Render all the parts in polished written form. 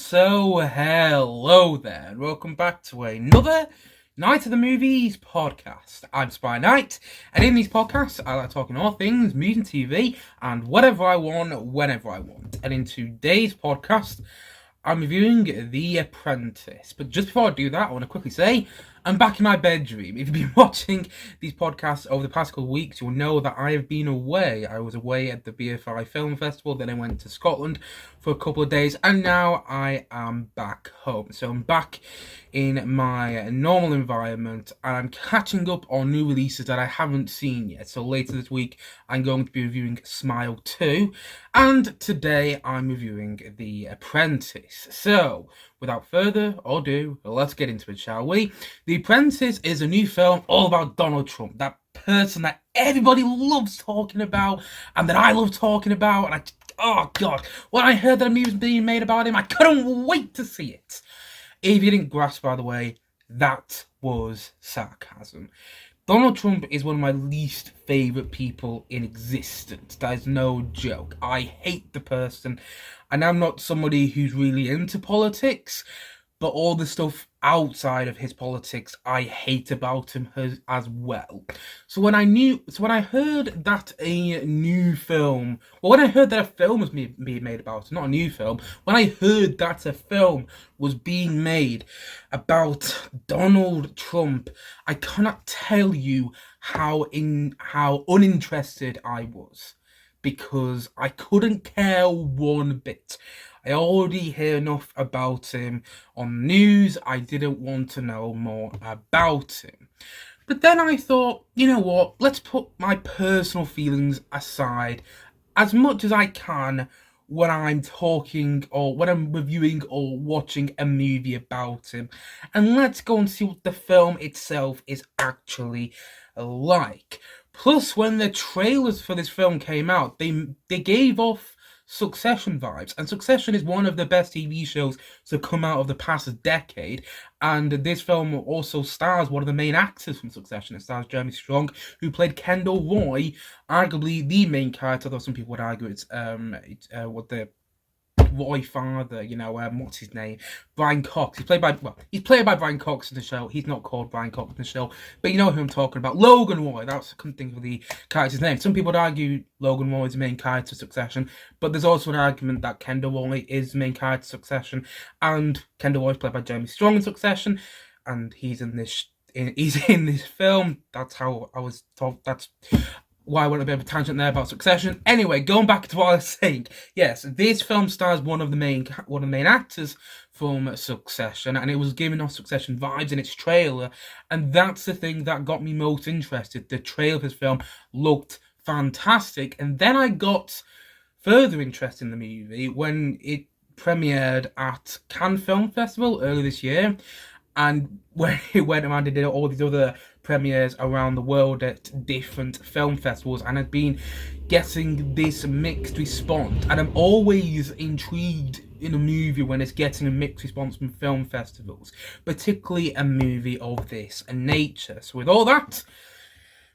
So hello there, and welcome back to another Night of the Movies podcast. I'm Spy Knight, and in these podcasts, I like talking all things movies and TV, and whatever I want, whenever I want. And in today's podcast, I'm reviewing The Apprentice. But just before I do that, I want to quickly say, I'm back in my bedroom. If you've been watching these podcasts over the past couple of weeks, you'll know that I have been away. I was away at the BFI Film Festival, then I went to Scotland for a couple of days, and now I am back home. So I'm back in my normal environment, and I'm catching up on new releases that I haven't seen yet. So later this week, I'm going to be reviewing Smile 2, and today I'm reviewing The Apprentice. So, without further ado, let's get into it, shall we? The Apprentice is a new film all about Donald Trump, that person that everybody loves talking about, and that I love talking about, and oh god, when I heard that a movie was being made about him, I couldn't wait to see it. If you didn't grasp, by the way, that was sarcasm. Donald Trump is one of my least favourite people in existence. That is no joke. I hate the person, and I'm not somebody who's really into politics, but all the stuff outside of his politics I hate about him as well. So when I heard that a new film, when I heard that a film was being made about, not a new film, when I heard that a film was being made about Donald Trump, I cannot tell you how uninterested I was, because I couldn't care one bit. I already hear enough about him on the news. I didn't want to know more about him. But then I thought, you know what, let's put my personal feelings aside as much as I can when I'm talking or when I'm reviewing or watching a movie about him. And let's go and see what the film itself is actually like. Plus, when the trailers for this film came out, they gave off Succession vibes, and Succession is one of the best TV shows to come out of the past decade, and this film also stars one of the main actors from Succession. It stars Jeremy Strong, who played Kendall Roy, arguably the main character, though some people would argue it's what the Roy father, what's his name? Brian Cox. He's played by Brian Cox in the show. He's not called Brian Cox in the show, but you know who I'm talking about. Logan Roy. I couldn't think of the character's name. Some people would argue Logan Roy is the main character of Succession, but there's also an argument that Kendall Roy is the main character of Succession, and Kendall Roy is played by Jeremy Strong in Succession, and he's in this film. That's how I was told. That's why I went a bit of a tangent there about Succession. Anyway, going back to what I was saying. Yes, this film stars one of the main actors from Succession, and it was giving off Succession vibes in its trailer, and that's the thing that got me most interested. The trailer of this film looked fantastic, and then I got further interested in the movie when it premiered at Cannes Film Festival earlier this year, and when it went around and did all these other premieres around the world at different film festivals, and had been getting this mixed response. And I'm always intrigued in a movie when it's getting a mixed response from film festivals, particularly a movie of this nature. So with all that,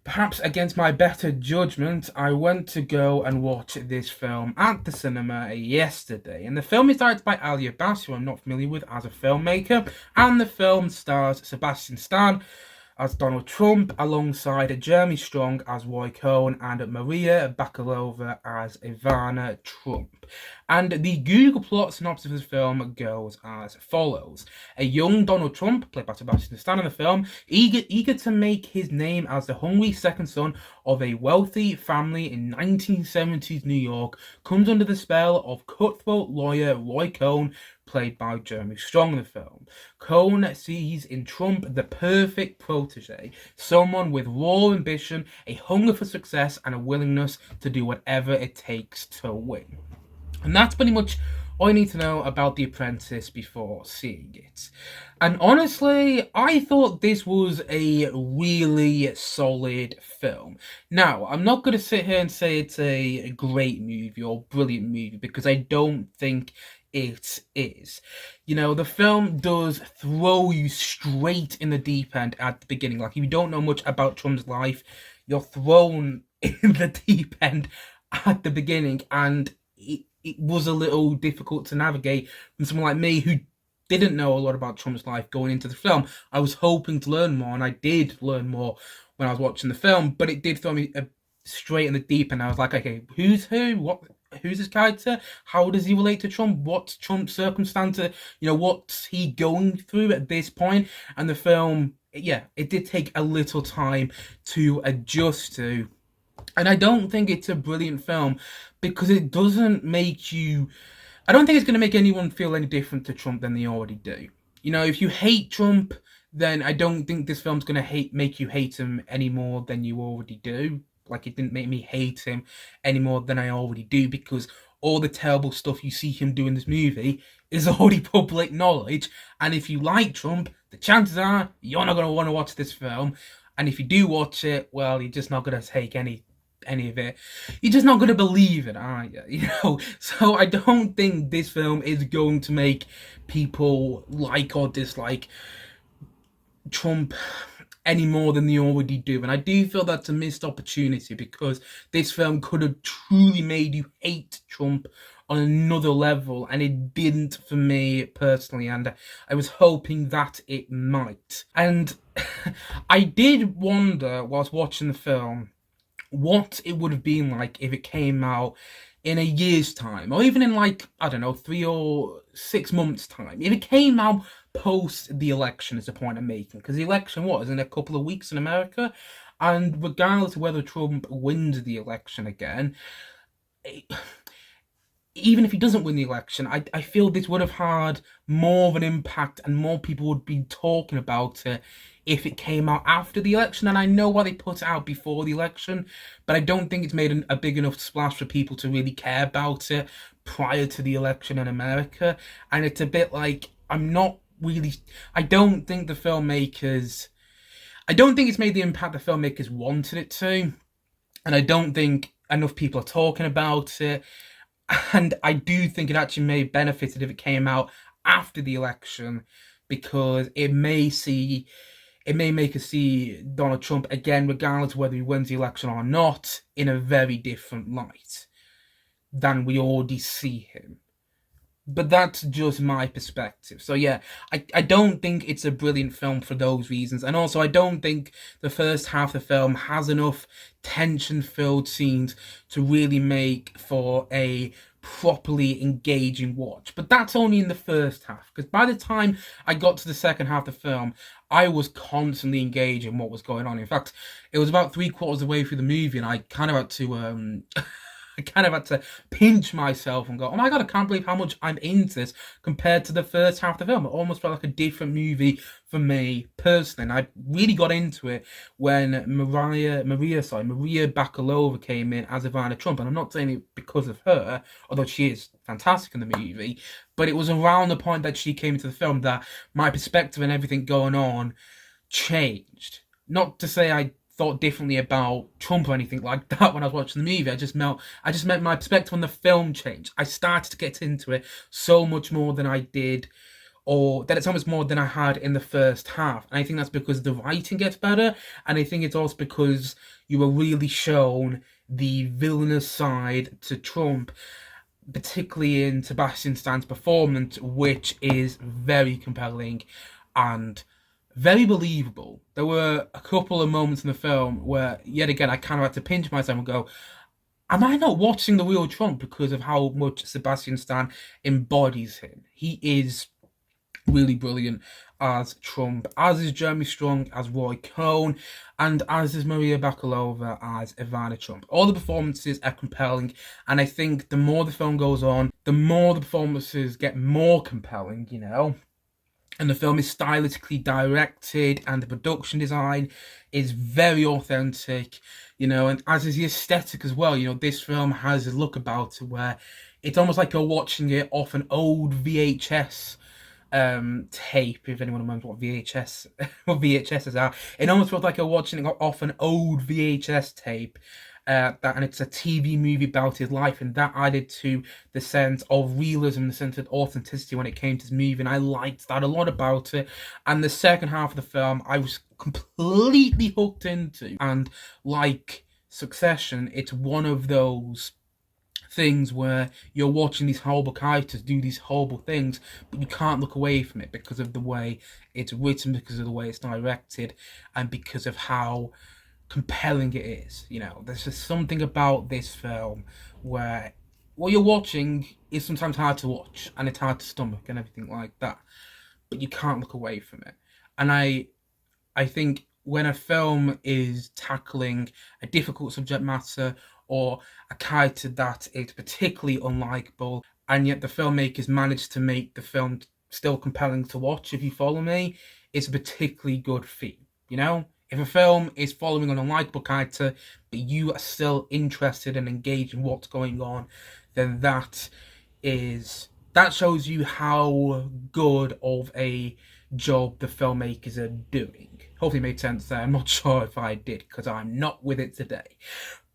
perhaps against my better judgment, I went to go and watch this film at the cinema yesterday. And the film is directed by Ali Abbas, who I'm not familiar with as a filmmaker. And the film stars Sebastian Stan as Donald Trump, alongside Jeremy Strong as Roy Cohn and Maria Bakalova as Ivana Trump. And the Google plot synopsis of this film goes as follows. A young Donald Trump, played by Sebastian Stan in the film, eager to make his name as the hungry second son of a wealthy family in 1970s New York, comes under the spell of cutthroat lawyer Roy Cohn, played by Jeremy Strong in the film. Cohn sees in Trump the perfect protege, someone with raw ambition, a hunger for success, and a willingness to do whatever it takes to win. And that's pretty much all you need to know about The Apprentice before seeing it. And honestly, I thought this was a really solid film. Now, I'm not going to sit here and say it's a great movie or brilliant movie, because I don't think it is. The film does throw you straight in the deep end at the beginning. Like, if you don't know much about Trump's life, you're thrown in the deep end at the beginning, and it was a little difficult to navigate from someone like me who didn't know a lot about Trump's life going into the film. I was hoping to learn more, and I did learn more when I was watching the film, but it did throw me straight in the deep end. I was like, okay, who's who? Who's this character? How does he relate to Trump? What's Trump's circumstances? What's he going through at this point? And the film, yeah, it did take a little time to adjust to. And I don't think it's a brilliant film because it doesn't make you. I don't think it's going to make anyone feel any different to Trump than they already do. If you hate Trump, then I don't think this film's going to make you hate him any more than you already do. Like, it didn't make me hate him any more than I already do, because all the terrible stuff you see him do in this movie is already public knowledge. And if you like Trump, the chances are you're not going to want to watch this film. And if you do watch it, well, you're just not going to take any of it. You're just not going to believe it, are you? So I don't think this film is going to make people like or dislike Trump any more than they already do. And I do feel that's a missed opportunity, because this film could have truly made you hate Trump on another level, and it didn't for me personally, and I was hoping that it might. And I did wonder whilst watching the film what it would have been like if it came out in a year's time, or even in, like, I don't know, 3 or 6 months' time. If it came out post the election, is the point I'm making, because the election was in a couple of weeks in America, and regardless of whether Trump wins the election again, even if he doesn't win the election, I feel this would have had more of an impact, and more people would be talking about it if it came out after the election. And I know why they put it out before the election, but I don't think it's made a big enough splash for people to really care about it prior to the election in America. And it's a bit like, I don't think the filmmakers, I don't think it's made the impact the filmmakers wanted it to, and I don't think enough people are talking about it. And I do think it actually may have benefited if it came out after the election, because it may make us see Donald Trump again, regardless of whether he wins the election or not, in a very different light than we already see him. But that's just my perspective. So yeah, I don't think it's a brilliant film for those reasons. And also, I don't think the first half of the film has enough tension-filled scenes to really make for a properly engaging watch. But that's only in the first half, because by the time I got to the second half of the film, I was constantly engaged in what was going on. In fact, it was about 3/4 of the way through the movie, and I kind of had to I kind of had to pinch myself and go, oh my god, I can't believe how much I'm into this compared to the first half of the film. It almost felt like a different movie for me personally. And I really got into it when Maria Bakalova came in as Ivana Trump. And I'm not saying it because of her, although she is fantastic in the movie, but it was around the point that she came into the film that my perspective and everything going on changed. Not to say I thought differently about Trump or anything like that when I was watching the movie. I just meant my perspective on the film changed. I started to get into it so much more than I did, or that it's almost more than I had in the first half. And I think that's because the writing gets better, and I think it's also because you were really shown the villainous side to Trump, particularly in Sebastian Stan's performance, which is very compelling and very believable. There were a couple of moments in the film where, yet again, I kind of had to pinch myself and go, am I not watching the real Trump, because of how much Sebastian Stan embodies him? He is really brilliant as Trump, as is Jeremy Strong as Roy Cohn, and as is Maria Bakalova as Ivana Trump. All the performances are compelling, and I think the more the film goes on, the more the performances get more compelling, And the film is stylistically directed, and the production design is very authentic, and as is the aesthetic as well. This film has a look about it where it's almost like you're watching it off an old VHS tape, if anyone remembers what VHSs are. It almost feels like you're watching it off an old VHS tape. And it's a TV movie about his life, and that added to the sense of realism, the sense of authenticity when it came to this movie, and I liked that a lot about it. And the second half of the film, I was completely hooked into, and like Succession, it's one of those things where you're watching these horrible characters do these horrible things, but you can't look away from it because of the way it's written, because of the way it's directed, and because of how compelling it is. There's just something about this film where what you're watching is sometimes hard to watch and it's hard to stomach and everything like that, but you can't look away from it. And I think when a film is tackling a difficult subject matter or a character that is particularly unlikable, and yet the filmmakers managed to make the film still compelling to watch, if you follow me, it's a particularly good feat. If a film is following an unlikable character, but you are still interested and engaged in what's going on, then that shows you how good of a job the filmmakers are doing. Hopefully it made sense there. I'm not sure if I did, because I'm not with it today.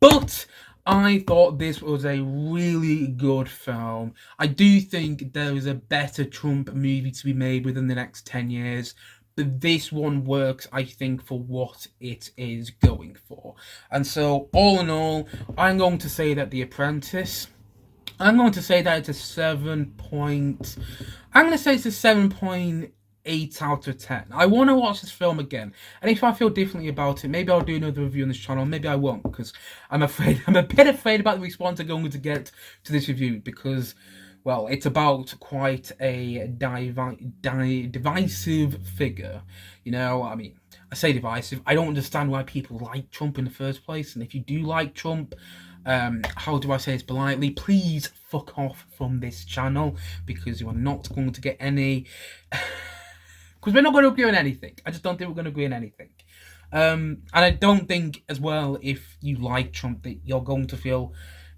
But I thought this was a really good film. I do think there is a better Trump movie to be made within the next 10 years. But this one works, I think, for what it is going for. And so, all in all, I'm going to say that The Apprentice, I'm going to say that it's a 7.8 out of 10. I want to watch this film again, and if I feel differently about it, maybe I'll do another review on this channel. Maybe I won't, because I'm a bit afraid about the response I'm going to get to this review, because, well, it's about quite a divisive figure. I say divisive. I don't understand why people like Trump in the first place, and if you do like Trump, how do I say this politely? Please fuck off from this channel, because you are not going to get any. Because we're not going to agree on anything. I just don't think we're going to agree on anything. And I don't think, as well, if you like Trump, that you're going to feel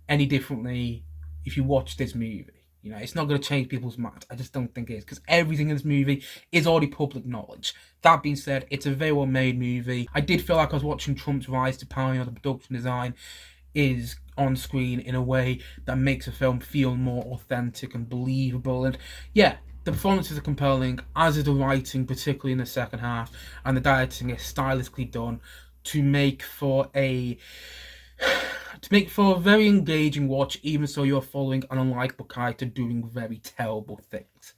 any differently if you watch this movie. It's not going to change people's minds. I just don't think it is, because everything in this movie is already public knowledge. That being said, it's a very well made movie. I did feel like I was watching Trump's rise to power. The production design is on screen in a way that makes a film feel more authentic and believable. And yeah, the performances are compelling, as is the writing, particularly in the second half, and the directing is stylistically done to make for a very engaging watch, even so you're following an unlikable character doing very terrible things.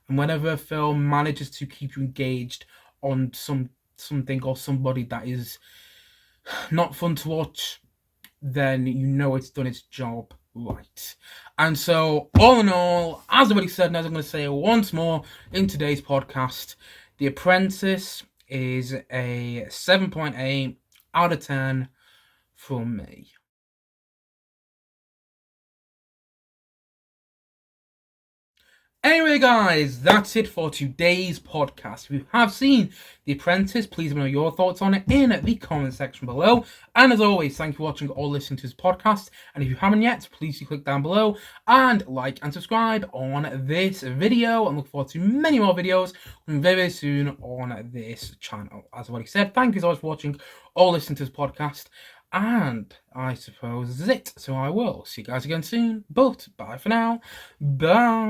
And whenever a film manages to keep you engaged on something or somebody that is not fun to watch, then it's done its job right. And so, all in all, as I've already said, and as I'm going to say once more in today's podcast, The Apprentice is a 7.8 out of 10 from me. Anyway, guys, that's it for today's podcast. If you have seen The Apprentice, please let me know your thoughts on it in the comment section below. And as always, thank you for watching or listening to this podcast. And if you haven't yet, please click down below and like and subscribe on this video. And look forward to many more videos very, very soon on this channel. As I've already said, thank you so much for watching or listening to this podcast. And I suppose this is it. So I will see you guys again soon. But bye for now. Bye.